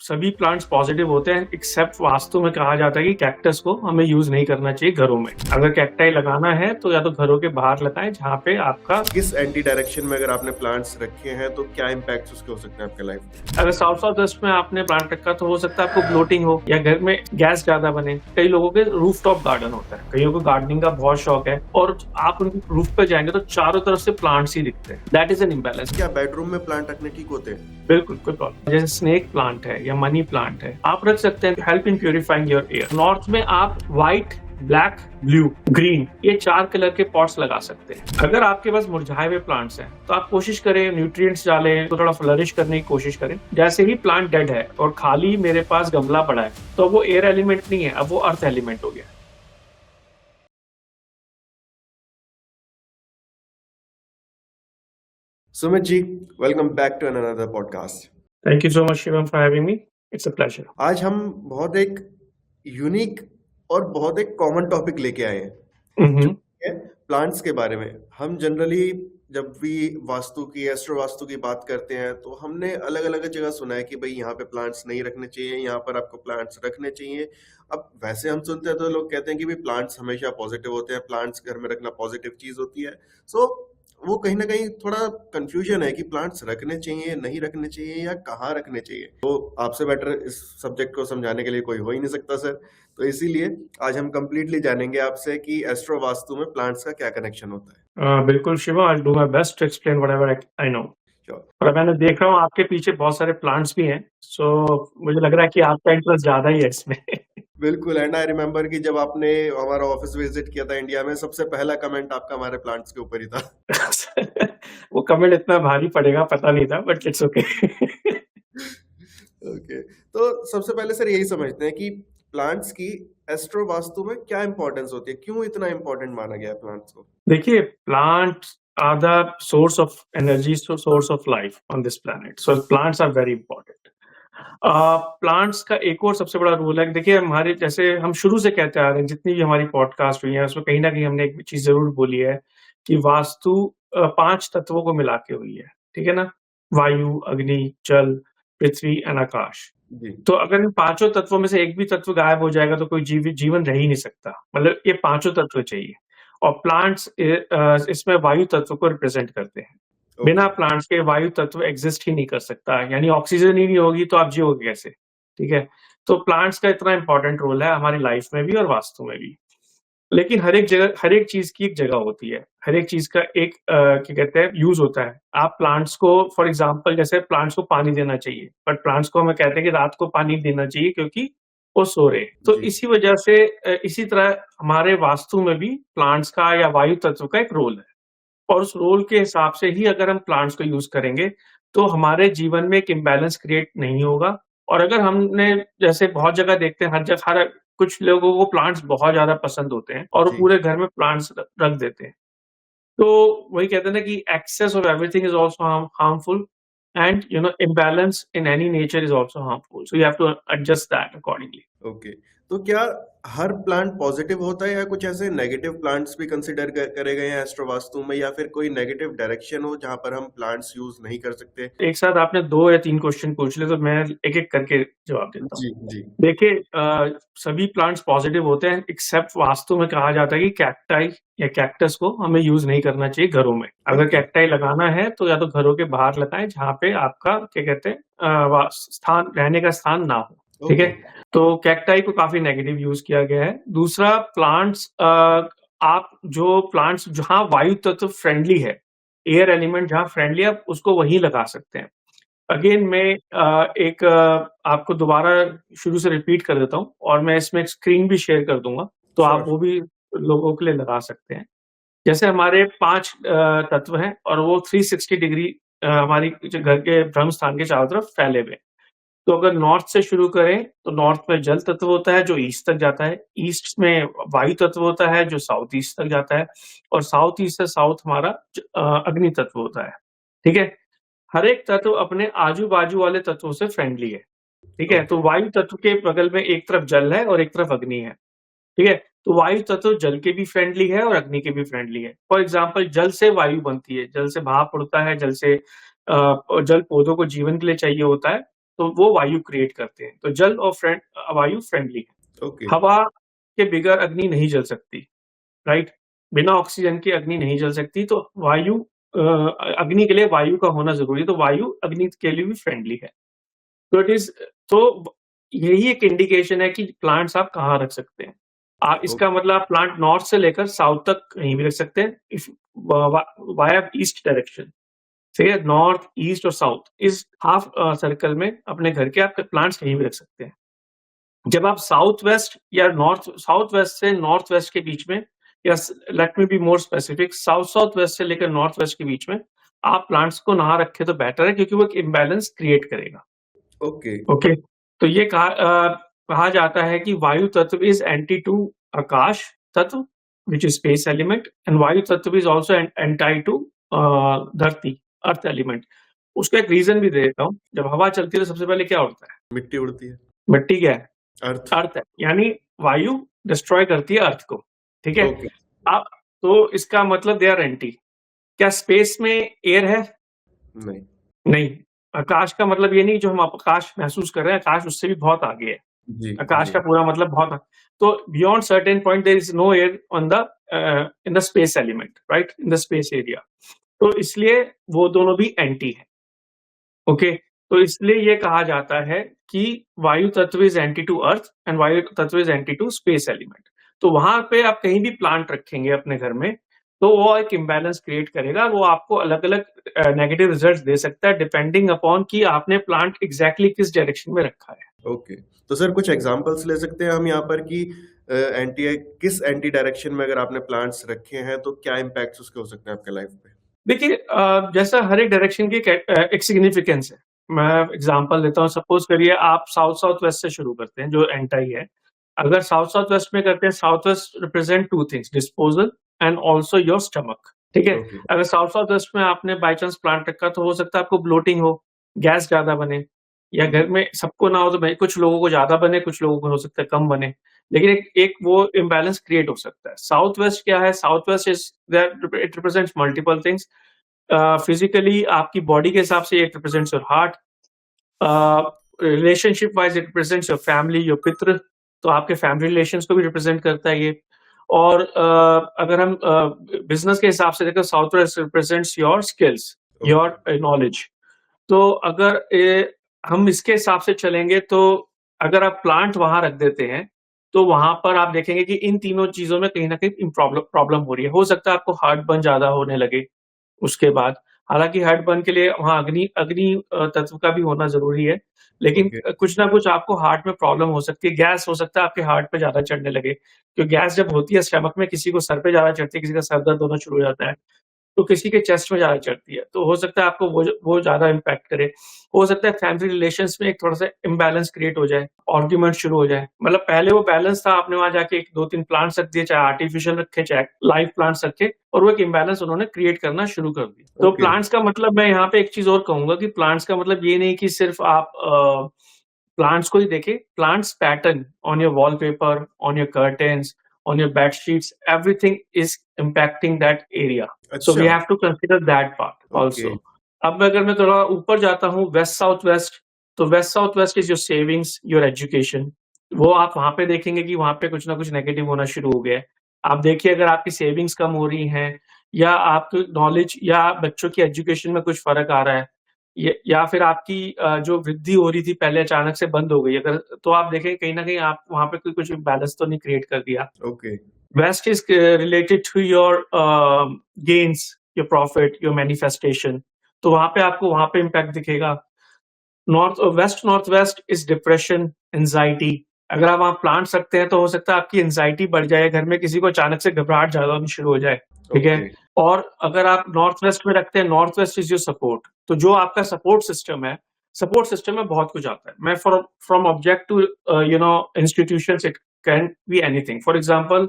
सभी plants positive होते हैं एक्सेप्ट वास्तु में कहा जाता है कि कैक्टस को हमें यूज नहीं करना चाहिए घरों में। अगर कैक्टाई लगाना है तो या तो घरों के बाहर लगाएं जहाँ पे आपका किस एंटी डायरेक्शन में अगर आपने प्लांट्स रखे हैं तो क्या इम्पैक्ट उसके हो सकते हैं आपके लाइफ में? अगर साउथ साउथ वेस्ट में आपने प्लांट रखा तो हो सकता है आपको ब्लोटिंग हो या घर में गैस ज्यादा बने। कई लोगों के रूफ टॉप गार्डन होता है, कईयों को गार्डनिंग का बहुत शौक है और आप उनके रूफ पे जाएंगे तो चारों तरफ से प्लांट्स ही दिखते हैं। That is an imbalance. क्या बेडरूम में प्लांट रखने ठीक होते हैं? बिल्कुल, कोई प्रॉब्लम। जैसे स्नेक प्लांट है या मनी प्लांट है, आप रख सकते हैं, help in purifying your air. North में आप व्हाइट, ब्लैक, ब्लू, ग्रीन ये 4 कलर के पॉट्स लगा सकते हैं। अगर आपके पास मुरझाए हुए प्लांट्स हैं तो आप कोशिश करें न्यूट्रिएंट्स डालें तो थोड़ा फ्लरिश करने की कोशिश करें। जैसे ही प्लांट डेड है और खाली मेरे पास गमला पड़ा है तो वो एयर एलिमेंट नहीं है, अब वो अर्थ एलिमेंट हो गया। Sumit ji, welcome back to another podcast. Thank you so much Shivam for having me, it's a pleasure. आज हम बहुत एक यूनिक और बहुत एक कॉमन टॉपिक लेके आए हैं जो है प्लांट्स के बारे में। हम जनरली जब भी वास्तु की, एस्ट्रो वास्तु की बात करते हैं तो हमने अलग अलग जगह सुना है कि भाई यहाँ पे प्लांट्स नहीं रखने चाहिए, यहाँ पर आपको प्लांट्स रखने चाहिए। अब वैसे हम सुनते हैं तो लोग कहते हैं कि भाई प्लांट्स हमेशा पॉजिटिव होते हैं, प्लांट्स घर में रखना पॉजिटिव चीज होती है। सो वो कहीं ना कहीं थोड़ा कंफ्यूजन है कि प्लांट्स रखने चाहिए, नहीं रखने चाहिए या कहाँ रखने चाहिए। तो आपसे बेटर इस सब्जेक्ट को समझाने के लिए कोई हो ही नहीं सकता सर। तो इसीलिए आज हम कंप्लीटली जानेंगे आपसे कि एस्ट्रो वास्तु में प्लांट्स का क्या कनेक्शन होता है। बिल्कुल Shiva, I will do my best to explain whatever I know. Sure. और मैंने देख रहा हूँ आपके पीछे बहुत सारे प्लांट्स भी हैं, सो मुझे लग रहा है कि आपका इंटरेस्ट ज्यादा ही है इसमें। बिल्कुल। एंड आई रिमेम्बर कि जब आपने हमारा ऑफिस विजिट किया था इंडिया में, सबसे पहला कमेंट आपका हमारे प्लांट्स के ऊपर ही था। वो कमेंट इतना भारी पड़ेगा पता नहीं था, बट इट्स ओके। ओके, तो सबसे पहले सर यही समझते हैं कि प्लांट्स की एस्ट्रो वास्तु में क्या इंपॉर्टेंस होती है, क्यों इतना इंपॉर्टेंट माना गया है प्लांट्स को? देखिए, plants are the source of energy, source of life on this planet, so plants are very important. Plants का एक और सबसे बड़ा रोल है, देखिए हमारे जैसे हम शुरू से कहते आ रहे हैं, जितनी भी हमारी पॉडकास्ट हुई है उसमें कहीं ना कहीं हमने एक चीज जरूर बोली है कि वास्तु 5 तत्वों को मिला के हुई है, ठीक है ना? वायु, अग्नि, जल, पृथ्वी एंड आकाश। जी। तो अगर इन 5 तत्वों में से एक भी तत्व गायब हो जाएगा तो कोई जीवन रह ही नहीं सकता। मतलब ये 5 तत्व चाहिए और प्लांट्स इसमें वायु तत्व को रिप्रेजेंट करते हैं। बिना प्लांट्स के वायु तत्व एग्जिस्ट ही नहीं कर सकता, यानी ऑक्सीजन ही नहीं होगी तो आप जियोगे कैसे? ठीक है, तो प्लांट्स का इतना इंपॉर्टेंट रोल है हमारी लाइफ में भी और वास्तु में भी। लेकिन हर एक जगह, हर एक चीज की एक जगह होती है, हर एक चीज का एक क्या कहते हैं यूज होता है। आप प्लांट्स को फॉर एग्जांपल, जैसे प्लांट्स को पानी देना चाहिए, बट प्लांट्स को हमें कहते हैं कि रात को पानी देना चाहिए क्योंकि वो सो रहे। तो इसी वजह से इसी तरह हमारे वास्तु में भी प्लांट्स का या वायु तत्व का एक रोल है और उस रोल के हिसाब से ही अगर हम प्लांट्स को यूज करेंगे तो हमारे जीवन में एक इम्बैलेंस क्रिएट नहीं होगा। और अगर हमने, जैसे बहुत जगह देखते हैं, हर कुछ लोगों को प्लांट्स बहुत ज्यादा पसंद होते हैं और वो पूरे घर में प्लांट्स रख देते हैं। तो वही कहते हैं ना कि excess of everything is also harmful and imbalance in any nature is also harmful, so you have to adjust that accordingly. Okay, तो क्या हर प्लांट पॉजिटिव होता है या कुछ ऐसे नेगेटिव प्लांट्स भी कंसिडर करे गए हैं एस्ट्रो वास्तु में, या फिर कोई नेगेटिव डायरेक्शन हो जहां पर हम प्लांट्स यूज नहीं कर सकते? एक साथ आपने 2 या 3 क्वेश्चन पूछ ले तो मैं एक एक करके जवाब देता हूँ। जी जी। देखिए, सभी प्लांट्स पॉजिटिव होते हैं एक्सेप्ट वास्तु में कहा जाता है कि कैक्टाई या कैक्टस को हमें यूज नहीं करना चाहिए घरों में। अगर कैक्टाई लगाना है तो या तो घरों के बाहर लगाएं जहाँ पे आपका क्या कहते हैं स्थान, रहने का स्थान ना हो। ठीक है, तो कैक्टाई को काफी नेगेटिव यूज किया गया है। दूसरा, प्लांट्स, आप जो प्लांट्स जहाँ वायु तत्व फ्रेंडली है, एयर एलिमेंट जहाँ फ्रेंडली है, आप उसको वहीं लगा सकते हैं। अगेन मैं एक आपको दोबारा शुरू से रिपीट कर देता हूँ और मैं इसमें एक स्क्रीन भी शेयर कर दूंगा तो आप वो भी लोगों के लिए लगा सकते हैं। जैसे हमारे 5 तत्व हैं और वो 360 डिग्री हमारी घर के ब्रह्म स्थान के चारों तरफ फैले हुए। तो अगर नॉर्थ से शुरू करें तो नॉर्थ में जल तत्व होता है जो ईस्ट तक जाता है, ईस्ट में वायु तत्व होता है जो साउथ ईस्ट तक जाता है और साउथ ईस्ट से साउथ हमारा अग्नि तत्व होता है। ठीक है, हर एक तत्व अपने आजू बाजू वाले तत्वों से फ्रेंडली है। ठीक है, तो वायु तत्व के बगल में एक तरफ जल है और एक तरफ अग्नि है। ठीक है, तो वायु तत्व जल के भी फ्रेंडली है और अग्नि के भी फ्रेंडली है। फॉर एग्जाम्पल, जल से वायु बनती है, जल से भाप उड़ता है, जल से जल पौधों को जीवन के लिए चाहिए होता है तो वो वायु क्रिएट करते हैं। तो जल और वायु फ्रेंडली है। ओके हवा के बगैर अग्नि नहीं जल सकती, राइट? बिना ऑक्सीजन के अग्नि नहीं जल सकती, तो वायु अग्नि के लिए वायु का होना जरूरी है, तो वायु अग्नि के लिए भी फ्रेंडली है। तो इट इज तो यही एक इंडिकेशन है कि प्लांट्स आप कहाँ रख सकते हैं। इसका मतलब आप प्लांट नॉर्थ से लेकर साउथ तक कहीं भी रख सकते हैं, इफ वाया ईस्ट डायरेक्शन, ठीक है? नॉर्थ, ईस्ट और साउथ इस हाफ सर्कल में अपने घर के आप प्लांट्स कहीं भी रख सकते हैं। जब आप साउथ वेस्ट या साउथ वेस्ट से नॉर्थ वेस्ट के बीच में, या let me be more specific, south south waste से लेकर नॉर्थ वेस्ट के बीच में आप प्लांट्स को ना रखें तो बेटर है, क्योंकि वो एक इम्बैलेंस क्रिएट करेगा। ओके, तो ये कहा जाता है कि वायु तत्व इज एंटी टू आकाश तत्व which is space element, and वायु तत्व इज ऑल्सो एंटी टू धरती अर्थ एलिमेंट। उसका एक रीजन भी दे देता हूँ। जब हवा चलती है तो सबसे पहले क्या उड़ता है? मिट्टी उड़ती है। मिट्टी क्या है? अर्थ है, यानी वायु डिस्ट्रॉय करती है अर्थ को, ठीक है? अब तो इसका मतलब दे आर एंटी। क्या स्पेस में एयर है? नहीं। आकाश का मतलब ये नहीं जो हम आकाश महसूस कर रहे हैं, आकाश उससे भी बहुत आगे है। आकाश का पूरा मतलब बहुत, तो beyond certain point there is no air on the in the space element, right, in the space area. तो इसलिए वो दोनों भी एंटी है। ओके, तो इसलिए ये कहा जाता है कि वायु तत्व is anti to earth and वायु तत्व is anti to space element. तो वहां पे आप कहीं भी प्लांट रखेंगे अपने घर में, तो वो एक इम्बैलेंस क्रिएट करेगा, वो आपको अलग अलग नेगेटिव रिजल्ट्स दे सकता है, डिपेंडिंग अपॉन कि आपने प्लांट एग्जैक्टली किस डायरेक्शन में रखा है। ओके, तो सर कुछ एग्जांपल्स ले सकते हैं हम यहाँ पर कि किस एंटी डायरेक्शन में अगर आपने प्लांट्स रखे हैं तो क्या इम्पैक्ट्स उसके हो सकते हैं आपके लाइफ पे? देखिए, जैसा हर एक डायरेक्शन की एक सिग्निफिकेंस है। मैं एग्जांपल देता हूँ। सपोज करिए आप साउथ साउथ वेस्ट से शुरू करते हैं, जो एंटी है। अगर साउथ साउथ वेस्ट में करते हैं, south west represent two things, disposal and also your stomach, ठीक है? अगर साउथ साउथ वेस्ट में आपने बाई चांस प्लांट रखा, तो हो सकता है आपको ब्लोटिंग हो, गैस ज्यादा बने, या घर में सबको ना हो तो कुछ लोगों को ज्यादा बने, कुछ लोगों को हो सकता है कम बने, लेकिन एक वो इम्बैलेंस क्रिएट हो सकता है। साउथ वेस्ट क्या है? South west is it represents multiple things. Physically आपकी बॉडी के हिसाब से it represents your heart, relationship wise it represents your family, your पितृ, तो आपके फैमिली रिलेशंस को भी रिप्रेजेंट करता है ये। और अगर हम बिजनेस के हिसाब से देखें, south west represents your skills, your knowledge. तो अगर हम इसके हिसाब से चलेंगे, तो अगर आप प्लांट वहां रख देते हैं, तो वहां पर आप देखेंगे कि इन तीनों चीजों में कहीं ना कहीं प्रॉब्लम हो रही है। हो सकता है आपको हार्ट बर्न ज्यादा होने लगे उसके बाद। हालांकि हार्ट बर्न के लिए वहां अग्नि तत्व का भी होना जरूरी है, लेकिन कुछ ना कुछ आपको हार्ट में प्रॉब्लम हो सकती है। गैस हो सकता है आपके हार्ट पे ज्यादा चढ़ने लगे, क्योंकि गैस जब होती है स्टमक में, किसी को सर पे ज्यादा चढ़ती है, किसी का सर दर्द होना शुरू हो जाता है, तो किसी के चेस्ट में ज्यादा चढ़ती है, तो हो सकता है आपको वो ज्यादा इम्पैक्ट करे। हो सकता है फैमिली रिलेशंस में एक थोड़ा सा इम्बैलेंस क्रिएट हो जाए, आर्ग्यूमेंट शुरू हो जाए। मतलब पहले वो बैलेंस था, आपने वहां जाके 2-3 प्लांट्स रख दिए, चाहे आर्टिफिशियल रखे चाहे लाइव प्लांट्स रखे, और वो एक इम्बैलेंस उन्होंने क्रिएट करना शुरू कर दिया। तो प्लांट्स का मतलब, मैं यहाँ पे एक चीज और कहूंगा कि प्लांट्स का मतलब ये नहीं कि सिर्फ आप प्लांट्स को ही देखें। Plants pattern on your wallpaper, on your curtains, on your bed sheets, everything is impacting that area. So we have to consider that part also. अब अगर मैं थोड़ा ऊपर जाता हूँ, वेस्ट साउथ वेस्ट, तो west south west is your savings, your education. वो आप वहां पे देखेंगे कि वहां पे कुछ ना कुछ नेगेटिव होना शुरू हो गया है। आप देखिए, अगर आपकी सेविंग्स कम हो रही हैं, या आपकी नॉलेज या बच्चों की एजुकेशन में कुछ फर्क आ रहा है, या फिर आपकी जो वृद्धि हो रही थी पहले अचानक से बंद हो गई, अगर तो आप देखें कहीं ना कहीं आप वहां पे कुछ बैलेंस तो नहीं क्रिएट कर दिया। West is related to your gains, your profit, your manifestation, तो वहां पे आपको वहां पे इम्पैक्ट दिखेगा। North west is depression, anxiety. अगर आप वहां प्लांट्स रखते हैं, तो हो सकता है आपकी एंजाइटी बढ़ जाए, घर में किसी को अचानक से घबराहट ज्यादा होनी शुरू हो जाए, ठीक है? और अगर आप नॉर्थ वेस्ट में रखते हैं, north west is your support, तो जो आपका सपोर्ट सिस्टम है, सपोर्ट सिस्टम में बहुत कुछ आता है। मैं from object to institutions, it can be anything. For example,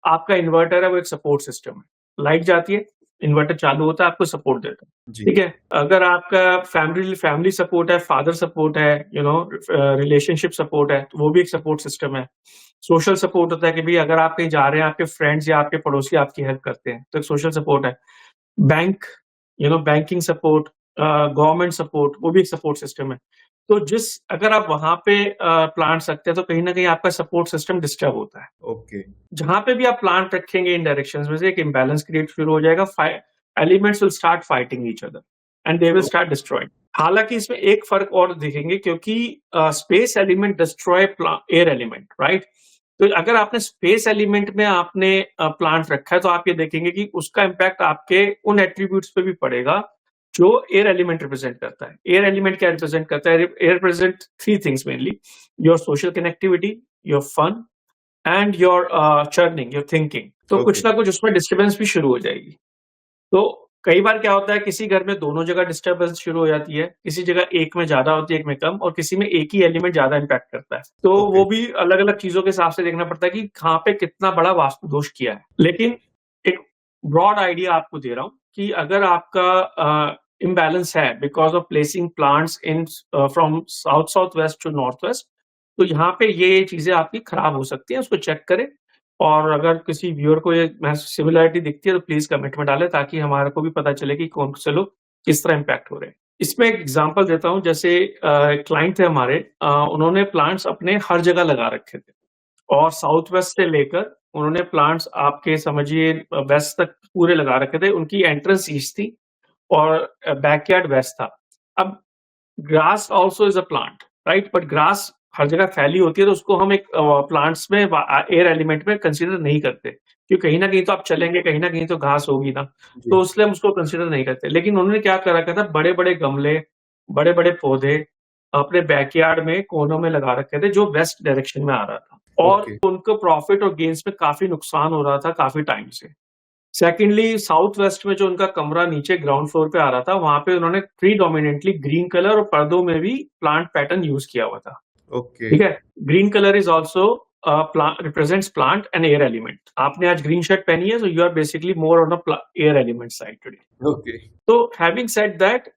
आपका इन्वर्टर है, वो एक सपोर्ट सिस्टम है। लाइट जाती है, इन्वर्टर चालू होता है, आपको सपोर्ट देता है, ठीक है? अगर आपका फैमिली सपोर्ट है, फादर सपोर्ट है, रिलेशनशिप सपोर्ट है, तो वो भी एक सपोर्ट सिस्टम है। सोशल सपोर्ट होता है कि भाई अगर आप कहीं जा रहे हैं, आपके फ्रेंड्स या आपके पड़ोसी आपकी हेल्प करते हैं, तो एक सोशल सपोर्ट है। Bank, banking support, government support, वो भी एक सपोर्ट सिस्टम है। तो अगर आप वहां पे प्लांट्स रखते हैं तो कहीं ना कहीं आपका सपोर्ट सिस्टम डिस्टर्ब होता है। ओके जहां पे भी आप प्लांट रखेंगे इन डायरेक्शंस में से एक इम्बैलेंस क्रिएट शुरू हो जाएगा, elements will start fighting each other and they will start destroying. हालांकि इसमें एक फर्क और दिखेंगे, क्योंकि space element destroy air element, right? तो अगर आपने स्पेस एलिमेंट में आपने प्लांट रखा है तो आप ये देखेंगे कि उसका इम्पैक्ट आपके उन एट्रीब्यूट्स पे भी पड़ेगा जो एयर एलिमेंट रिप्रेजेंट करता है। एयर एलिमेंट क्या रिप्रेजेंट करता है? Air represent three things mainly: your social connectivity, your fun and your churning, your thinking. तो कुछ ना कुछ उसमें डिस्टर्बेंस भी शुरू हो जाएगी। तो कई बार क्या होता है, किसी घर में दोनों जगह डिस्टर्बेंस शुरू हो जाती है, किसी जगह एक में ज्यादा होती है, एक में कम, और किसी में एक ही एलिमेंट ज्यादा इम्पैक्ट करता है। तो वो भी अलग अलग चीजों के हिसाब से देखना पड़ता है कि कहाँ पे कितना बड़ा वास्तु दोष किया है। लेकिन एक ब्रॉड आइडिया आपको दे रहा हूं कि अगर आपका इम्बैलेंस है because of placing plants in from south south west to north west, तो यहाँ पे ये चीजें आपकी खराब हो सकती है। उसको चेक करें, और अगर किसी व्यूअर को ये सिमिलरिटी दिखती है तो प्लीज कमेंट में डालें, ताकि हमारे को भी पता चले कि कौन से लोग किस तरह इम्पैक्ट हो रहे हैं। इसमें एक एग्जांपल देता हूं। जैसे क्लाइंट थे हमारे, उन्होंने प्लांट्स अपने हर जगह लगा रखे थे, और साउथ वेस्ट से लेकर उन्होंने प्लांट्स आपके समझिए वेस्ट तक पूरे लगा रखे थे। उनकी एंट्रेंस ईस्ट थी और बैकयार्ड वेस्ट था। अब grass also is a plant, right? But grass हर जगह फैली होती है, तो उसको हम एक प्लांट्स में एयर एलिमेंट में कंसीडर नहीं करते, क्योंकि कहीं ना कहीं तो आप चलेंगे, कहीं ना कहीं तो घास होगी ना, तो इसलिए हम उसको कंसीडर नहीं करते। लेकिन उन्होंने क्या कर रखा था, बड़े बड़े गमले, बड़े बड़े पौधे अपने बैकयार्ड में कोनों में लगा रखे थे, जो वेस्ट डायरेक्शन में आ रहा था, और उनको प्रॉफिट और गेन्स में काफी नुकसान हो रहा था काफी टाइम से। सेकेंडली, साउथ वेस्ट में जो उनका कमरा नीचे ग्राउंड फ्लोर पे आ रहा था, वहां पे उन्होंने प्रीडोमिनेंटली ग्रीन कलर और पर्दों में भी प्लांट पैटर्न यूज किया हुआ था। ठीक है? Green colour is also represents plant and air element. आपने आज ग्रीन शर्ट पहनी है, so you are basically more on air element side today. तो हैविंग सेड दैट,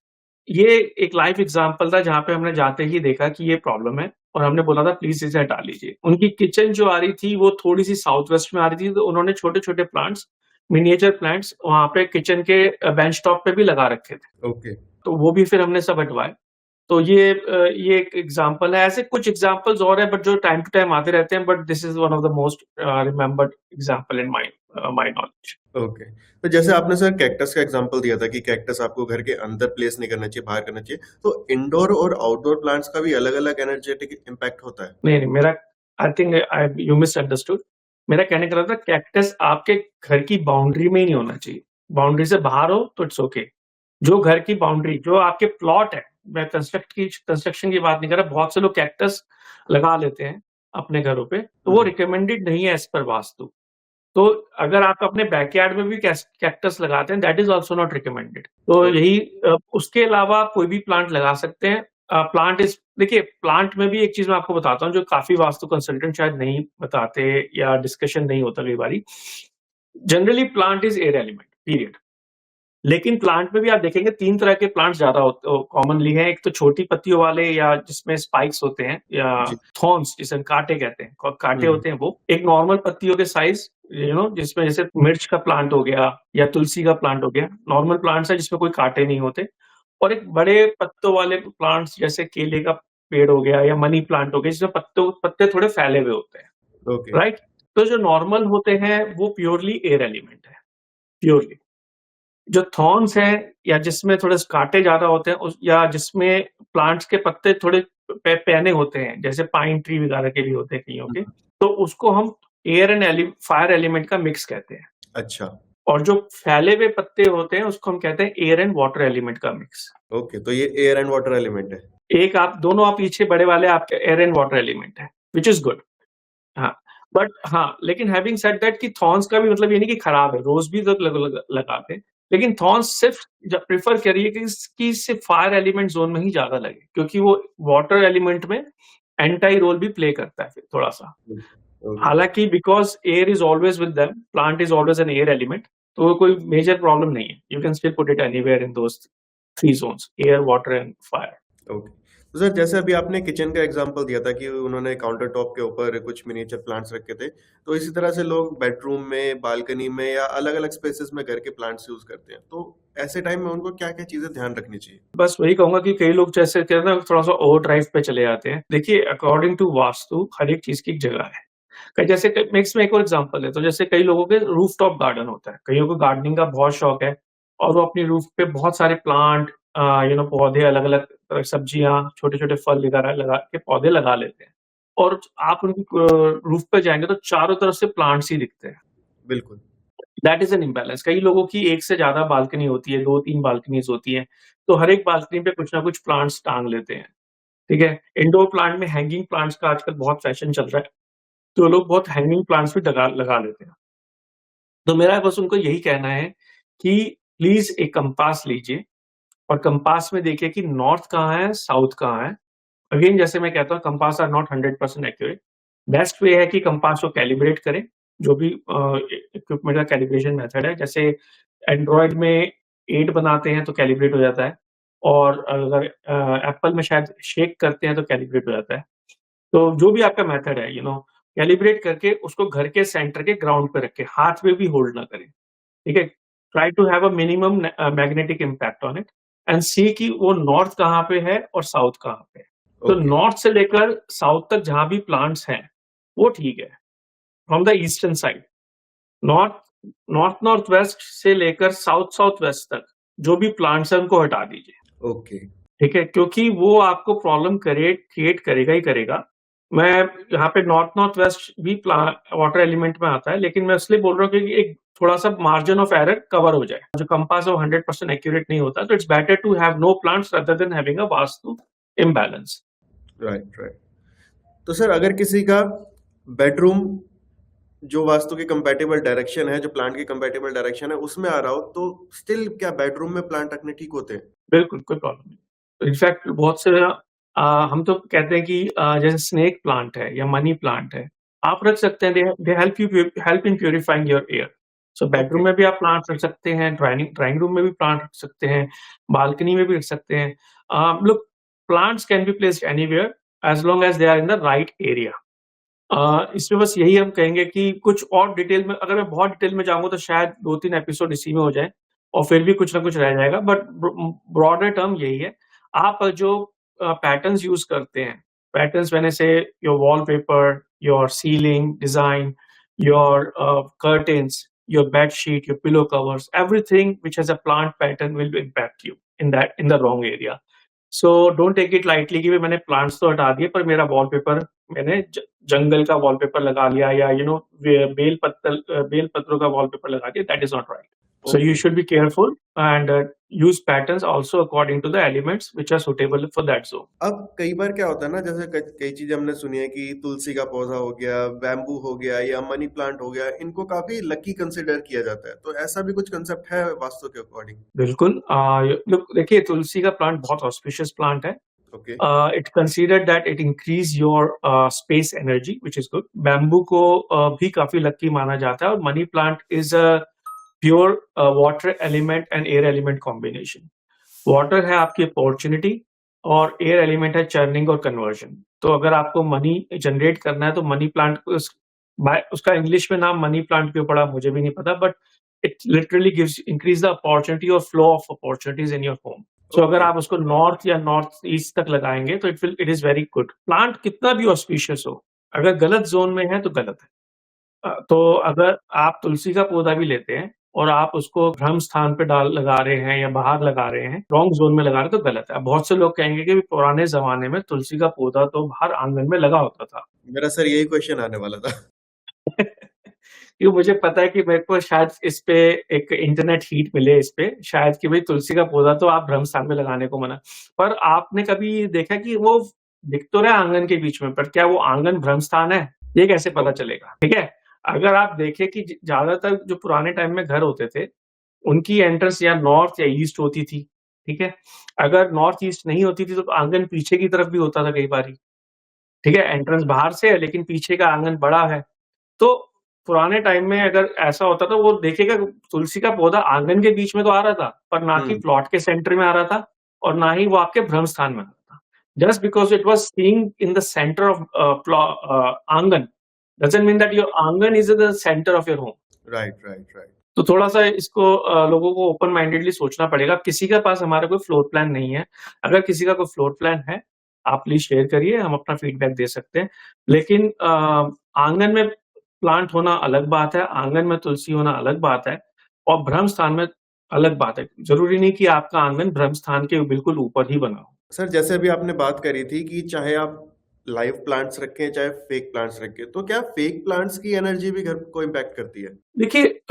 ये एक लाइव एग्जांपल था जहां पे हमने जाते ही देखा कि ये प्रॉब्लम है, और हमने बोला था प्लीज इसे हटा लीजिए। उनकी किचन जो आ रही थी वो थोड़ी सी साउथ वेस्ट में आ रही थी, तो उन्होंने छोटे छोटे प्लांट्स, मिनिएचर प्लांट्स वहां पे किचन के बेंच टॉप पे भी लगा रखे थे। तो वो भी फिर हमने सब हटवाए। तो ये एक एग्जांपल है। ऐसे कुछ एग्जांपल्स और है, बट जो टाइम टू टाइम आते रहते हैं, but this is one of the most remembered example in my knowledge. Okay, तो जैसे आपने सर कैक्टस का एग्जांपल दिया था कि कैक्टस आपको घर के अंदर प्लेस नहीं करना चाहिए, बाहर करना चाहिए, तो इंडोर और आउटडोर प्लांट्स का भी अलग अलग एनर्जेटिक इम्पैक्ट होता है? नहीं, मेरा आई थिंक यू मिसअंडरस्टूड। मेरा कहने का था, कैक्टस आपके घर की बाउंड्री में ही नहीं होना चाहिए। बाउंड्री से बाहर हो तो इट्स ओके। जो घर की बाउंड्री, जो आपके प्लॉट है, मैं कंस्ट्रक्शन की बात नहीं कर रहा। बहुत से लोग कैक्टस लगा लेते हैं अपने घरों पे, तो वो रिकमेंडेड नहीं है एज पर वास्तु। तो अगर आप अपने बैकयार्ड में भी कैक्टस लगाते हैं, that is also not recommended. तो यही उसके अलावा आप कोई भी प्लांट लगा सकते हैं। प्लांट इज, देखिए, प्लांट में भी एक चीज मैं आपको बताता हूँ जो काफी वास्तु कंसल्टेंट शायद नहीं बताते या डिस्कशन नहीं होता कई बारी। Generally plant is air element, period. लेकिन प्लांट में भी आप देखेंगे तीन तरह के प्लांट्स ज्यादा कॉमनली हैं। एक तो छोटी पत्तियों वाले, या जिसमें स्पाइक्स होते हैं, या थॉर्न्स, जिसे कांटे कहते हैं, कांटे होते हैं वो। एक नॉर्मल पत्तियों के साइज, जिसमें जैसे मिर्च का प्लांट हो गया या तुलसी का प्लांट हो गया, नॉर्मल प्लांट्स है जिसमें कोई कांटे नहीं होते। और एक बड़े पत्तों वाले प्लांट्स, जैसे केले का पेड़ हो गया या मनी प्लांट हो गया, जिसमें पत्ते थोड़े फैले हुए होते हैं, राइट? तो जो नॉर्मल होते हैं वो प्योरली एयर एलिमेंट है, प्योरली। जो थॉर्न्स हैं, या जिसमें थोड़े कांटे ज्यादा होते हैं, या जिसमें प्लांट्स के पत्ते थोड़े पैने होते हैं, जैसे पाइन ट्री वगैरह के भी होते हैं कईयों के, तो उसको हम एयर एंड फायर एलिमेंट का मिक्स कहते हैं। अच्छा। और जो फैले हुए पत्ते होते हैं उसको हम कहते हैं एयर एंड वाटर एलिमेंट का मिक्स। ओके, तो ये एयर एंड वाटर एलिमेंट है। एक आप दोनों, आप पीछे बड़े वाले आपके एयर एंड वाटर एलिमेंट है, विच इज गुड। हाँ, बट हाँ, लेकिन हैविंग सेड दैट कि थॉर्न्स का भी मतलब ये नहीं कि खराब है, रोज भी तो लगाते हैं, लेकिन थॉर्न्स सिर्फ प्रेफर करिए कि सिर्फ फायर एलिमेंट जोन में ही ज्यादा लगे, क्योंकि वो वाटर एलिमेंट में एंटाई रोल भी प्ले करता है फिर थोड़ा सा। हालांकि because air is always with them, plant is always an air element, तो कोई मेजर प्रॉब्लम नहीं है। You can still put it anywhere in those three Jones, air, water and fire. Okay, तो सर जैसे अभी आपने किचन का example दिया था कि उन्होंने काउंटर टॉप के ऊपर कुछ मिनिएचर प्लांट्स रखे थे, तो इसी तरह से लोग बेडरूम में, बालकनी में या अलग अलग स्पेसेस में घर के प्लांट्स यूज करते हैं। तो ऐसे टाइम में उनको क्या-क्या चीजें ध्यान रखनी चाहिए? बस वही कहूंगा कि कई लोग जैसे कहते हैं ना थोड़ा सा ओवर ड्राइव पे चले जाते हैं। देखिए अकॉर्डिंग टू वास्तु हर एक चीज की एक जगह है। जैसे मिक्स में एक और एग्जांपल है, तो जैसे कई लोगों के रूफ टॉप गार्डन होता है, कईयों को गार्डनिंग का बहुत शौक है और वो अपनी रूफ पे बहुत सारे प्लांट पौधे अलग अलग सब्जियां छोटे छोटे फल वगैरह लगा के पौधे लगा लेते हैं और आप उनकी रूफ पे जाएंगे तो चारों तरफ से प्लांट्स ही दिखते हैं। बिल्कुल। That is an imbalance. कई लोगों की एक से ज्यादा बालकनी होती है, 2-3 बालकनीज होती हैं, तो हर एक बालकनी पे कुछ ना कुछ प्लांट्स टांग लेते हैं। ठीक है, इंडोर प्लांट में हैंगिंग प्लांट्स का आजकल बहुत फैशन चल रहा है, तो लोग बहुत हैंगिंग प्लांट्स भी लगा लगा लेते हैं। तो मेरा बस उनको यही कहना है कि प्लीज एक कंपास लीजिए और कंपास में देखिए कि नॉर्थ कहाँ है, साउथ कहाँ है। अगेन जैसे मैं कहता हूँ compass are not 100% accurate. Best way है कि कंपास को कैलिब्रेट करें, जो भी इक्विपमेंट का कैलिब्रेशन मेथड है। जैसे एंड्रॉयड में 8 बनाते हैं तो कैलिब्रेट हो जाता है और अगर एप्पल में शायद शेक करते हैं तो कैलिब्रेट हो जाता है। तो जो भी आपका मेथड है कैलिब्रेट करके उसको घर के सेंटर के ग्राउंड पे रखें, हाथ में भी होल्ड ना करें। ठीक है, try to have a minimum magnetic impact on it and see कि वो नॉर्थ कहाँ पे है और साउथ कहाँ पे है। तो ओके। नॉर्थ से लेकर साउथ तक जहां भी प्लांट्स हैं वो ठीक है। From the eastern side north north north west से लेकर साउथ साउथ वेस्ट तक जो भी प्लांट्स है उनको हटा दीजिए। ओके। ठीक है, क्योंकि वो आपको प्रॉब्लम क्रिएट करेगा ही करेगा। मैं यहाँ पे नॉर्थ नॉर्थ वेस्ट भी वाटर एलिमेंट में आता है, लेकिन मैं इसलिए बोल रहा हूँ कि एक थोड़ा सा मार्जिन ऑफ एरर कवर हो जाए। जो कंपास है वो 100% एक्यूरेट नहीं होता, तो it's better to have no plants rather than having a vastu imbalance. Right, right. तो सर अगर किसी का बेडरूम जो वास्तु के कंपैटिबल डायरेक्शन है, जो प्लांट के कंपैटिबल डायरेक्शन है, उसमें आ रहा हो, तो स्टिल क्या बेडरूम में प्लांट रखने ठीक होते हैं? बिल्कुल, कोई प्रॉब्लम नहीं। इनफैक्ट बहुत से हम तो कहते हैं कि जैसे स्नेक प्लांट है या मनी प्लांट है, आप रख सकते हैं। They help in purifying your air. So okay. Bedroom में भी आप प्लांट रख सकते हैं, ड्राइंग रूम में भी प्लांट रख सकते हैं, बालकनी में भी रख सकते हैं। Look, plants can be placed anywhere as long as they are in the right area. इसमें बस यही हम कहेंगे कि कुछ और डिटेल में, अगर मैं बहुत डिटेल में जाऊंगा तो शायद 2-3 एपिसोड इसी में हो जाए और फिर भी कुछ ना कुछ रह जाएगा, बट ब्रॉडर टर्म यही है। आप जो पैटर्न्स यूज करते हैं, पैटर्न्स मैंने से your wallpaper, your ceiling design, your curtains, your bed sheet, your pillow covers, everything which has a plant pattern will impact you in the wrong area. So don't take it lightly कि मैंने plants तो हटा दिए पर मेरा wallpaper मैंने जंगल का wallpaper लगा लिया या बेल पत्रों का वॉलपेपर लगा दिया। That is not right. So you okay. should be careful and use patterns also according to the elements which are suitable for that zone. अब कई बार क्या होता है ना, जैसे कई चीजें हमने सुनी है कि तुलसी का पौधा हो गया, बैम्बू हो गया या मनी प्लांट हो गया, इनको काफी लकी कंसिडर किया जाता है, तो ऐसा भी कुछ कंसेप्ट है वास्तु के अकॉर्डिंग? बिल्कुल। look, देखिए तुलसी का प्लांट बहुत ऑस्पिशियस प्लांट है। Okay. It's considered that it increase your space energy, which is good. Bamboo को भी काफी लकी माना जाता है और money plant is a pure water element and air element combination. Water है आपकी अपॉर्चुनिटी और एयर एलिमेंट है चर्निंग और कन्वर्जन। तो अगर आपको मनी जनरेट करना है तो मनी प्लांट उसका इंग्लिश में नाम मनी प्लांट क्यों पड़ा मुझे भी नहीं पता, but it literally gives increase the opportunity और flow of opportunities in your home. So अगर ओके। आप उसको नॉर्थ या नॉर्थ ईस्ट तक लगाएंगे तो it is very good. Plant कितना भी ऑस्पिशियस हो, अगर गलत जोन में है तो गलत है। तो अगर आप तुलसी का पौधा भी लेते हैं और आप उसको भ्रम स्थान पे लगा रहे हैं या बाहर लगा रहे हैं, रॉन्ग जोन में लगा रहे हैं, तो गलत है। बहुत से लोग कहेंगे कि पुराने जमाने में तुलसी का पौधा तो बाहर आंगन में लगा होता था। मेरा सर यही क्वेश्चन आने वाला था। क्यों, मुझे पता है कि मेरे को शायद इस पे एक इंटरनेट हीट मिले इस पे, शायद कि भाई तुलसी का पौधा तो आप भ्रम स्थान में लगाने को मना। पर आपने कभी देखा कि वो दिख तो रहा है आंगन के बीच में, पर क्या वो आंगन भ्रम स्थान है, ये कैसे पता चलेगा? ठीक है, अगर आप देखें कि ज्यादातर जो पुराने टाइम में घर होते थे उनकी एंट्रेंस या नॉर्थ या ईस्ट होती थी। ठीक है, अगर नॉर्थ ईस्ट नहीं होती थी तो आंगन पीछे की तरफ भी होता था कई बारी। ठीक है, एंट्रेंस बाहर से है लेकिन पीछे का आंगन बड़ा है। तो पुराने टाइम में अगर ऐसा होता तो वो देखिएगा तुलसी का पौधा आंगन के बीच में तो आ रहा था, पर ना कि प्लॉट के सेंटर में आ रहा था और ना ही वो आपके भ्रम स्थान में आ रहा था। Just because it was seeing in the centre of आंगन doesn't mean that your angan is in the center of your home. Right, right, right. तो थोड़ा-सा इसको लोगों को ओपन माइंडेडली सोचना पड़ेगा। किसी के पास हमारा कोई फ्लोर प्लान नहीं है। अगर किसी का कोई फ्लोर प्लान है, आप प्लीज़ शेयर करिए, हम अपना फीडबैक दे सकते हैं। लेकिन आंगन में प्लांट होना अलग बात है, आंगन में तुलसी होना अलग बात है और ब्रह्म स्थान में अलग बात है। ज़रूरी नहीं कि आपका आंगन ब्रह्म स्थान के बिल्कुल ऊपर ही बना हो। सर, जैसे अभी आपने बात करी थी कि चाहे आप लाइव प्लांट्स रखें, चाहे फेक प्लांट्स रखें, तो क्या फेक प्लांट्स की एनर्जी भी घर को इम्पैक्ट करती है? देखिए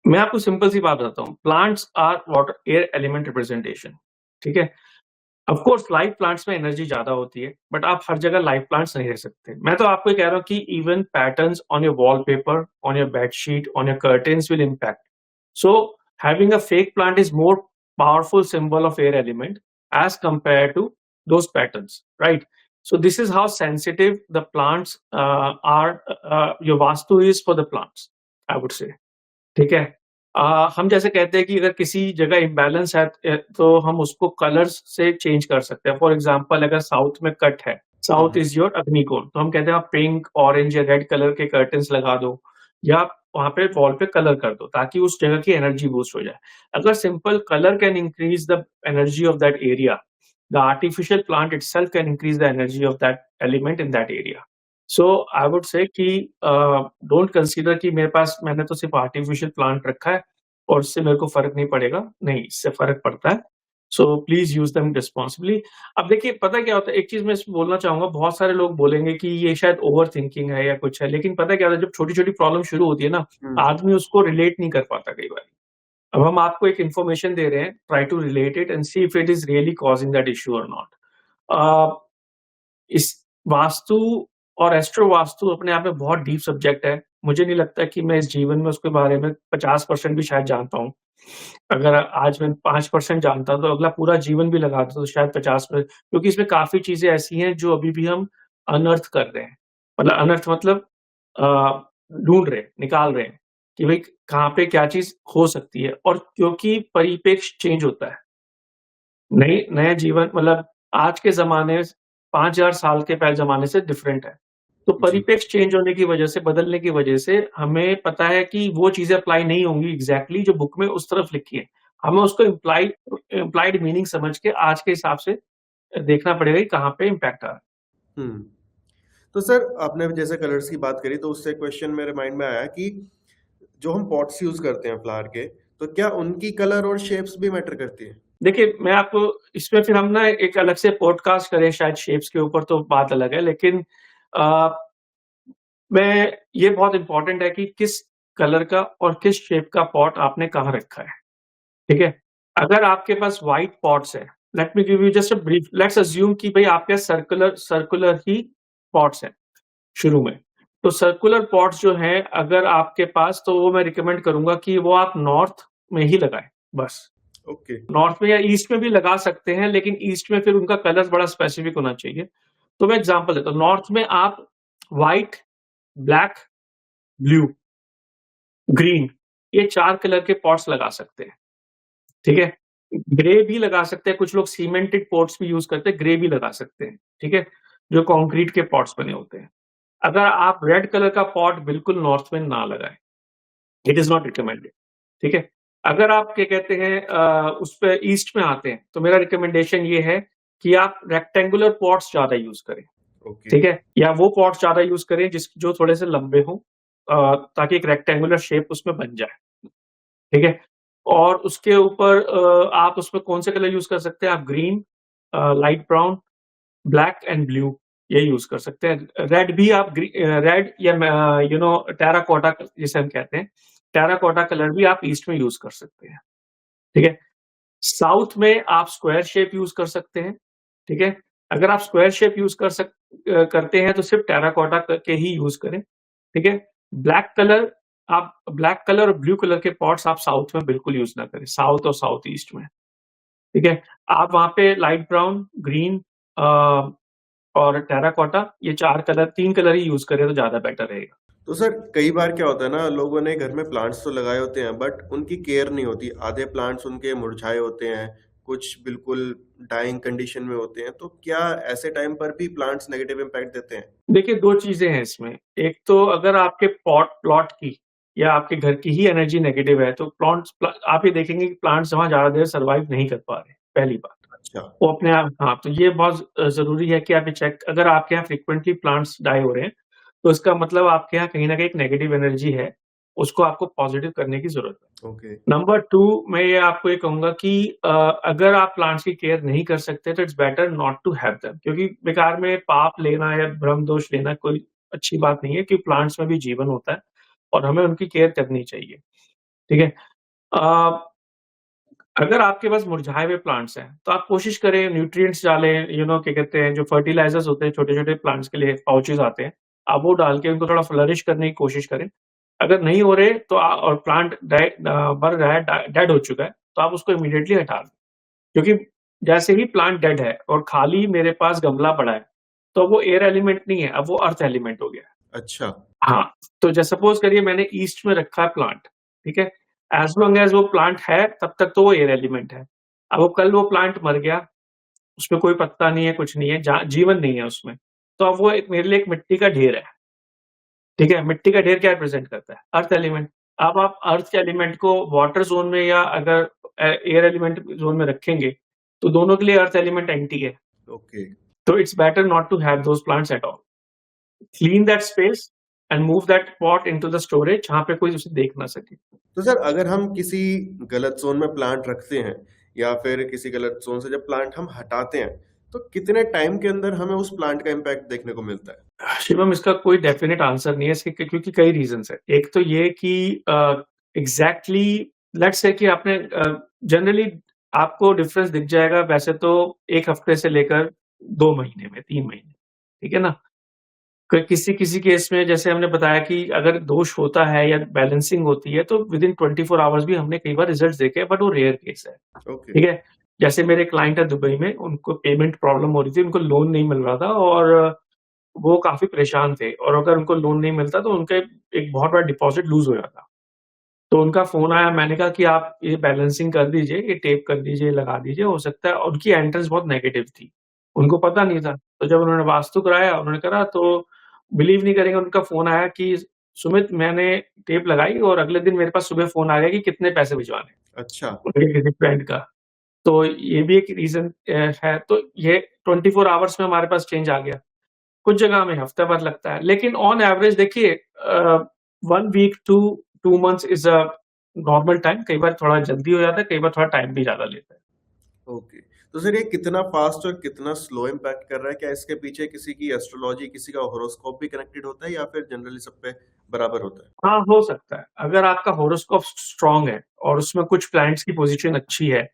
मैं आपको सिंपल सी बात बताता हूँ। Plants are water air element representation, ठीक है? ऑफ कोर्स लाइव प्लांट्स में एनर्जी ज़्यादा होती है, बट आप हर जगह लाइव प्लांट्स नहीं रख सकते। मैं तो आपको ये कह रहा हूँ कि even patterns on your wallpaper, on your bedsheet, on your curtains will impact. So having a fake plant is more powerful symbol of air element as compared to those patterns, right? So this is how sensitive the plants are. Your vastu is for the plants, I would say. ठीक है? हम जैसे कहते हैं कि अगर किसी जगह इम्बैलेंस है तो हम उसको कलर्स से चेंज कर सकते हैं। फॉर एग्जाम्पल अगर साउथ में कट है, साउथ इज योर अग्निकोण, तो हम कहते हैं आप पिंक, ऑरेंज या रेड कलर के कर्टन्स लगा दो या वहां पे वॉल पे कलर कर दो ताकि उस जगह की एनर्जी बूस्ट हो जाए। अगर simple colour can increase the energy of that area, the artificial plant itself can increase the energy of that element in that area. So I would say कि डोंट कंसीडर कि मेरे पास मैंने तो सिर्फ artificial plant रखा है और इससे मेरे को फर्क नहीं पड़ेगा। नहीं, इससे फर्क पड़ता है। So please use them responsibly. अब देखिए पता क्या होता है, एक चीज मैं इसमें बोलना चाहूंगा, बहुत सारे लोग बोलेंगे कि ये शायद ओवर थिंकिंग है या कुछ है, लेकिन पता क्या होता है, जब छोटी छोटी प्रॉब्लम शुरू होती है ना, आदमी उसको रिलेट नहीं कर पाता कई बार। अब हम आपको एक इन्फॉर्मेशन दे रहे हैं, try to relate it and see if it is really causing that issue और नॉट। इस वास्तु और एस्ट्रो वास्तु अपने आप में बहुत डीप सब्जेक्ट है। मुझे नहीं लगता कि मैं इस जीवन में उसके बारे में 50% भी शायद जानता हूँ। अगर आज मैं 5% जानता तो अगला पूरा जीवन भी लगाता तो शायद 50 में, क्योंकि इसमें काफ़ी चीज़ें ऐसी हैं जो अभी भी हम अनर्थ कर रहे हैं। मतलब अनर्थ मतलब ढूँढ रहे हैं, निकाल रहे हैं कि भई कहाँ पे क्या चीज़ हो सकती है, और क्योंकि परिपेक्ष चेंज होता है। नया जीवन मतलब आज के ज़माने 5000 साल के पहले ज़माने से डिफरेंट है। तो जी। परिपेक्ष चेंज होने की वजह से, बदलने की वजह से हमें पता है कि वो चीज़ें अप्लाई नहीं होंगी एग्ज़ैक्टली जो बुक में उस तरफ लिखी है। हमें उसको इम्प्लाइड मीनिंग समझ के आज के हिसाब से देखना पड़ेगा कि कहाँ पे इम्पैक्ट आ रहा है। हुँ। तो सर, आपने जैसे कलर्स की बात करी, तो उससे क्वेश्चन मेरे माइंड में आया कि जो हम पॉट्स यूज़ करते हैं फ्लावर के, तो क्या उनकी कलर और शेप्स भी मैटर करती है? देखिए, मैं आपको इसमें फिर हम ना एक अलग से पॉडकास्ट करें शायद शेप्स के ऊपर, तो बात अलग है। लेकिन अ, मैं ये बहुत इम्पोर्टेंट है कि किस कलर का और किस शेप का पॉट आपने कहाँ रखा है, ठीक है? अगर आपके पास व्हाइट पॉट्स है, let me give you just a brief, let's assume कि भई आपके सर्कुलर सर्कुलर ही पॉट्स हैं शुरू में। तो सर्कुलर पॉट्स जो हैं अगर आपके पास, तो वो मैं रिकमेंड करूँगा कि वो आप नॉर्थ में ही लगाएँ बस। ओके। नॉर्थ में या ईस्ट में भी लगा सकते हैं, लेकिन ईस्ट में फिर उनका कलर बड़ा स्पेसिफिक होना चाहिए। तो मैं एग्ज़ाम्पल देता हूँ, नॉर्थ में आप व्हाइट, ब्लैक, ब्लू, ग्रीन, ये 4 कलर के पॉट्स लगा सकते हैं, ठीक है? ग्रे भी लगा सकते हैं, कुछ लोग सीमेंटेड पॉट्स भी यूज़ करते हैं, ग्रे भी लगा सकते हैं, ठीक है? जो कंक्रीट के पॉट्स बने होते हैं। अगर आप रेड कलर का पॉट बिल्कुल नॉर्थ में ना लगाएँ, इट इज़ नॉट रिकमेंडेड, ठीक है? अगर आप क्या कहते हैं उस पे ईस्ट में आते हैं, तो मेरा रिकमेंडेशन ये है कि आप रेक्टेंगुलर पॉट्स ज़्यादा यूज़ करें, ओके। ठीक है? या वो पॉट्स ज़्यादा यूज़ करें जो थोड़े से लंबे हों, ताकि एक रेक्टेंगुलर शेप उसमें बन जाए, ठीक है? और उसके ऊपर आप उसमें कौन से कलर यूज़ कर सकते हैं, आप green, light brown, black and blue ये यूज़ कर सकते हैं। रेड भी आप रेड या टेराकोटा जिसे हम कहते हैं, टेराकोटा कलर भी आप ईस्ट में यूज़ कर सकते हैं, ठीक है? साउथ में आप स्क्वायर शेप यूज़ कर सकते हैं, ठीक है? अगर आप स्क्वायर शेप यूज़ करते हैं तो सिर्फ़ टेराकोटा के ही यूज़ करें, ठीक है? ब्लैक कलर ब्लैक कलर और ब्लू कलर के पॉट्स आप साउथ में बिल्कुल यूज़ ना करें, साउथ और साउथ ईस्ट में, ठीक है? आप वहाँ पे लाइट ब्राउन, ग्रीन अ, और टेराकोटा ये 4 कलर 3 कलर ही यूज़ करें तो ज़्यादा बेटर रहेगा। तो सर, कई बार क्या होता है ना, लोगों ने घर में प्लांट्स तो लगाए होते हैं, बट उनकी केयर नहीं होती। आधे प्लांट्स उनके मुरझाए होते हैं, कुछ बिल्कुल डाइंग कंडीशन में होते हैं। तो क्या ऐसे टाइम पर भी प्लांट्स नेगेटिव इम्पैक्ट देते हैं? देखिए 2 चीज़ें हैं इसमें, एक तो अगर आपके प्लॉट की या आपके घर की ही एनर्जी नेगेटिव है, तो आप ये देखेंगे कि प्लांट्स वहाँ ज़्यादा देर सर्वाइव नहीं कर पा रहे, पहली बात। अच्छा। वो अपने आप, हाँ, तो ये बहुत ज़रूरी है कि आप ये चेक, अगर आपके यहाँ फ्रीक्वेंटली प्लांट्स डाई हो रहे हैं, तो इसका मतलब आपके यहाँ कहीं न कहीं एक नेगेटिव एनर्जी है, उसको आपको पॉज़िटिव करने की ज़रूरत है। ओके। नंबर 2 मैं ये आपको ये कहूँगा कि अगर आप प्लांट्स की केयर नहीं कर सकते तो it's better not to have them, क्योंकि बेकार में पाप लेना या ब्रह्म दोष लेना कोई अच्छी बात नहीं है, कि प्लांट्स में भी जीवन होता है और हमें उनकी केयर करनी चाहिए, ठीक है? अ, अगर आपके पास मुरझाए हुए प्लांट्स हैं, तो आप कोशिश करें न्यूट्रिएंट्स डालें, क्या कहते हैं, जो फर्टिलाइज़र्स होते हैं छोटे-छोटे प्लांट्स के लिए पाउचेज़ आते हैं, आप वो डाल के उनको थोड़ा फ्लरिश करने की कोशिश करें। अगर नहीं हो रहे तो और प्लांट मर रहा है, डेड हो चुका है, तो आप उसको इमीडिएटली हटा दें। क्योंकि जैसे ही प्लांट डेड है और खाली मेरे पास गमला पड़ा है, तो वो एयर एलिमेंट नहीं है, अब वो अर्थ एलिमेंट हो गया है। अच्छा। हाँ, तो सपोज़ करिए मैंने ईस्ट में रखा है प्लांट, ठीक है? एज़ लॉन्ग एज़ वो प्लांट है, तब तक तो वो एयर एलिमेंट है। अब वो कल वो प्लांट मर गया, उसमें कोई पत्ता नहीं है, कुछ नहीं है, जीवन नहीं है उसमें, तो अब वो एक मेरे लिए एक मिट्टी का ढेर है, ठीक है? मिट्टी का ढेर क्या रिप्रेज़ेंट करता है? Earth element. अब आप अर्थ के एलिमेंट को वाटर ज़ोन में या अगर एयर एलिमेंट ज़ोन में रखेंगे, तो दोनों के लिए अर्थ एलिमेंट एंटी है। ओके। तो it's better not to have those plants at all. Clean that space and move that pot into the storage, जहाँ पे कोई उसे देख ना सके। तो सर अगर हम किसी गलत ज़ोन में प्लांट रखते हैं या फिर किसी गलत ज़ोन से जब प्लांट हम हटाते हैं, तो कितने टाइम के अंदर हमें उस प्लांट का इम्पैक्ट देखने को मिलता है? शिवम, इसका कोई डेफिनिट आंसर नहीं है इसके, क्योंकि कई रीजंस है। एक तो ये कि एग्जैक्टली लेट्स से कि आपने जनरली आपको डिफरेंस दिख जाएगा वैसे तो 1 हफ्ते से लेकर 2 महीने में, 3 महीने, ठीक है ना? किसी किसी केस में जैसे हमने बताया कि अगर दोष होता है या बैलेंसिंग होती है, तो विदिन 24 आवर्स भी हमने कई बार रिजल्ट्स देखे हैं, बट वो रेयर केस है, ओके। ठीक है? जैसे मेरे क्लाइंट है दुबई में, उनको पेमेंट प्रॉब्लम हो रही थी, उनको लोन नहीं मिल रहा था और वो काफ़ी परेशान थे, और अगर उनको लोन नहीं मिलता तो उनका एक बहुत बड़ा डिपॉज़िट लूज़ हो जाता। तो उनका फ़ोन आया, मैंने कहा कि आप ये बैलेंसिंग कर दीजिए, ये टेप कर दीजिए, लगा दीजिए, हो सकता है। उनकी एंट्रेंस बहुत नेगेटिव थी, उनको पता नहीं था। तो जब उन्होंने वास्तु कराया, उन्होंने करा, तो बिलीव नहीं करेंगे, उनका फ़ोन आया कि सुमित, मैंने टेप लगाई और अगले दिन मेरे पास सुबह फ़ोन आ गया कि कितने पैसे भिजवाने हैं, अच्छा। उनके किसी फ्रेंड का। तो ये भी एक रीज़न है। तो ये 24 आवर्स में हमारे पास चेंज आ गया। कुछ जगह में हफ्ता भर लगता है, लेकिन ऑन एवरेज देखिए 1 week to 2 months is a normal time. कई बार थोड़ा जल्दी हो जाता है, कई बार थोड़ा टाइम भी ज़्यादा लेता है। ओके। तो सर ये कितना फास्ट और कितना स्लो इम्पैक्ट कर रहा है? क्या इसके पीछे किसी की एस्ट्रोलॉजी, किसी का हॉरोस्कोप भी कनेक्टेड होता है या फिर जनरली सब पे बराबर होता है? हाँ, हो सकता है। अगर आपका हॉरोस्कोप स्ट्रॉन्ग है और उसमें कुछ प्लैनेट्स की पोज़ीशन अच्छी है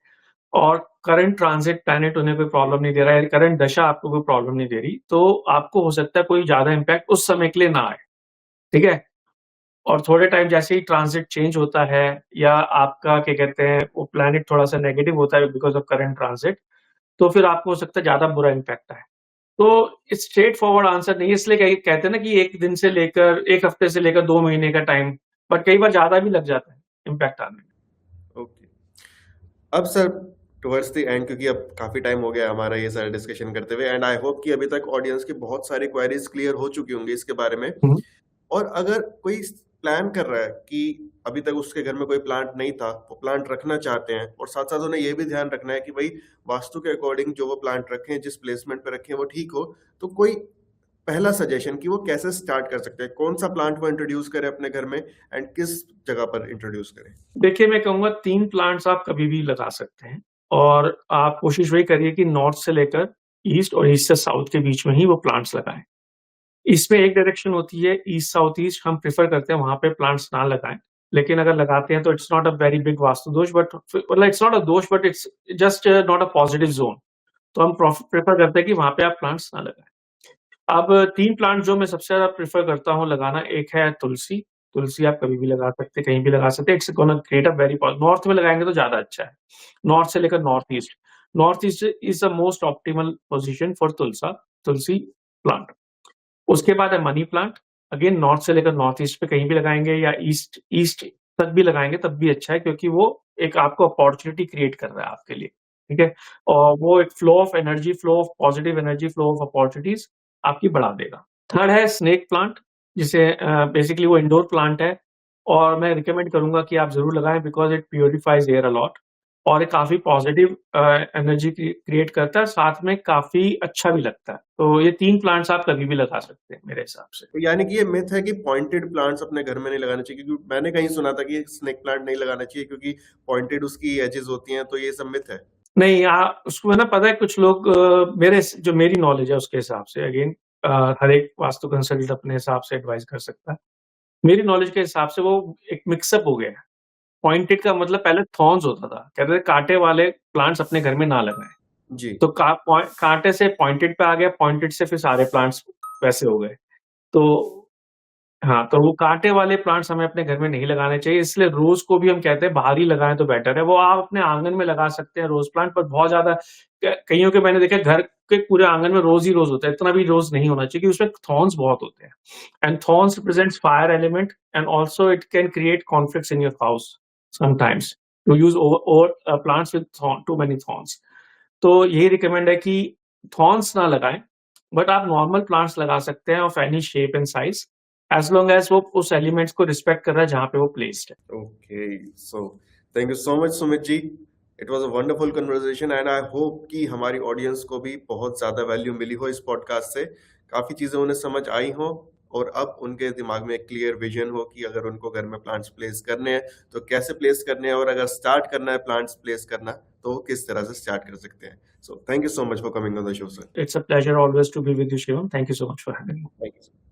और करंट ट्रांज़िट प्लैनेट उन्हें कोई प्रॉब्लम नहीं दे रहा है, करंट दशा आपको कोई प्रॉब्लम नहीं दे रही, तो आपको हो सकता है कोई ज़्यादा इम्पैक्ट उस समय के लिए ना आए, ठीक है? और थोड़े टाइम जैसे ही ट्रांज़िट चेंज होता है या आपका क्या कहते हैं, वो प्लैनेट थोड़ा-सा नेगेटिव होता है बिकॉज़ ऑफ करंट ट्रांज़िट, तो फिर आपको हो सकता है ज़्यादा बुरा इम्पैक्ट आए। तो स्ट्रेट फॉरवर्ड आंसर नहीं है, इसलिए कहते हैं ना कि 1 दिन से लेकर 1 हफ्ते से लेकर 2 महीने का टाइम, बट कई बार ज़्यादा भी लग जाता है इम्पैक्ट आने में। ओके। अब सर टुवर्ड्स द एंड, क्योंकि अब काफ़ी टाइम हो गया हमारा ये सारा डिस्कशन करते हुए, एंड आई होप कि अभी तक ऑडियंस की बहुत सारी क्वेरीज क्लियर हो चुकी होंगी इसके बारे में। हुँ, और अगर कोई प्लान कर रहा है कि अभी तक उसके घर में कोई प्लांट नहीं था, वो प्लांट रखना चाहते हैं, और साथ-साथ उन्हें ये भी ध्यान रखना है कि भई वास्तु के अकॉर्डिंग जो वो प्लांट रखें, जिस प्लेसमेंट पे रखें वो ठीक हो, तो कोई पहला सजेशन कि वो कैसे स्टार्ट कर सकते हैं? कौन-सा प्लांट वो इंट्रोड्यूस करें अपने घर में एंड किस जगह पर इंट्रोड्यूस करें? देखिए, मैं कहूँगा 3 प्लांट्स आप कभी भी लगा सकते हैं और आप कोशिश वही करिए कि नॉर्थ से लेकर ईस्ट और ईस्ट से साउथ के बीच में ही वो प्लांट्स लगाएँ। इसमें एक डायरेक्शन होती है ईस्ट साउथ ईस्ट, हम प्रेफ़र करते हैं वहाँ पे प्लांट्स ना लगाएँ। लेकिन अगर लगाते हैं तो it's not a very big vastu दोष, बट मतलब इट्स नॉट अ दोष, but it's just not a positive zone. तो हम प्रेफ़र करते हैं कि वहाँ पे आप प्लांट्स ना लगाएँ। अब 3 प्लांट जो मैं सबसे ज़्यादा प्रेफ़र करता हूँ लगाना, एक है तुलसी। तुलसी आप कभी भी लगा सकते हैं, कहीं भी लगा सकते हैं। It's gonna create a very north में लगाएँगे तो ज़्यादा अच्छा है। नॉर्थ से लेकर north east. North east is the most optimal position for Tulsi plant. उसके बाद है मनी प्लांट। अगेन नॉर्थ से लेकर नॉर्थ ईस्ट पे कहीं भी लगाएँगे या ईस्ट ईस्ट तक भी लगाएँगे तब भी अच्छा है, क्योंकि वो एक आपको अपॉर्च्युनिटी क्रिएट कर रहा है आपके लिए, ठीक है? और वो एक flow of energy, flow of positive energy, flow of opportunities आपकी बढ़ा देगा। थर्ड है स्नेक प्लांट, जिसे बेसिकली वो इंडोर प्लांट है और मैं रिकमेंड करूंगा कि आप जरूर लगाएं because it purifies air a lot और ये काफी पॉजिटिव एनर्जी क्रिएट करता है, साथ में काफी अच्छा भी लगता है। तो ये 3 प्लांट्स आप कभी भी लगा सकते हैं मेरे हिसाब से। तो यानी कि ये मिथ है कि पॉइंटेड प्लांट्स अपने घर में नहीं लगाने चाहिए, क्योंकि मैंने कहीं सुना था कि स्नेक प्लांट नहीं लगाना चाहिए क्योंकि पॉइंटेड उसकी एजेस होती हैं, तो ये सब मिथ है। नहीं, उसको है ना, पता है कुछ लोग जो मेरी नॉलेज है उसके हिसाब से, अगेन हर एक वास्तु कंसल्टेंट अपने हिसाब से एडवाइस कर सकता है। मेरी नॉलेज के हिसाब से वो एक मिक्सअप हो गया है। पॉइंटेड का मतलब पहले थॉर्न्स होता था, कहते थे कांटे वाले प्लांट्स अपने घर में ना लगाएं। जी। तो कांटे से पॉइंटेड पे आ गया, पॉइंटेड से फिर सारे प्लांट्स वैसे हो गए। तो हाँ, तो वो कांटे वाले प्लांट्स हमें अपने घर में नहीं लगाने चाहिए, इसलिए रोज को भी हम कहते हैं बाहर ही लगाएं तो बेटर है। वो आप अपने आंगन में लगा सकते हैं रोज प्लांट, पर बहुत ज्यादा कईयों के मैंने देखा घर के पूरे आंगन में रोज ही रोज होता है, इतना भी रोज नहीं होना चाहिए, क्योंकि उसमें थॉर्न्स बहुत होते हैं and thorns represents fire element and also it can create conflicts in your house sometimes to use over plants with too many thorns. तो यही रिकमेंड है कि थॉर्न्स ना लगाएं, बट आप नॉर्मल प्लांट्स लगा सकते हैं of any shape and size, as long as वो उस एलिमेंट्स को रिस्पेक्ट कर रहा है जहां पे वो प्लेस्ड है। Okay, so thank you so much Sumit ji. It was a wonderful conversation and I hope कि हमारी ऑडियंस को भी बहुत ज्यादा वैल्यू मिली हो इस पॉडकास्ट से, काफी चीजें उन्हें समझ आई हो और अब उनके दिमाग में एक क्लियर विजन हो कि अगर उनको घर में प्लांट्स प्लेस करने हैं तो कैसे प्लेस करने हैं, और अगर स्टार्ट करना है प्लांट्स प्लेस करना तो वो किस तरह से स्टार्ट कर सकते हैं। सो thank you so much for coming on the show sir. It's a pleasure always to be with you, Shivam. Thank you so much for having me. Thank you.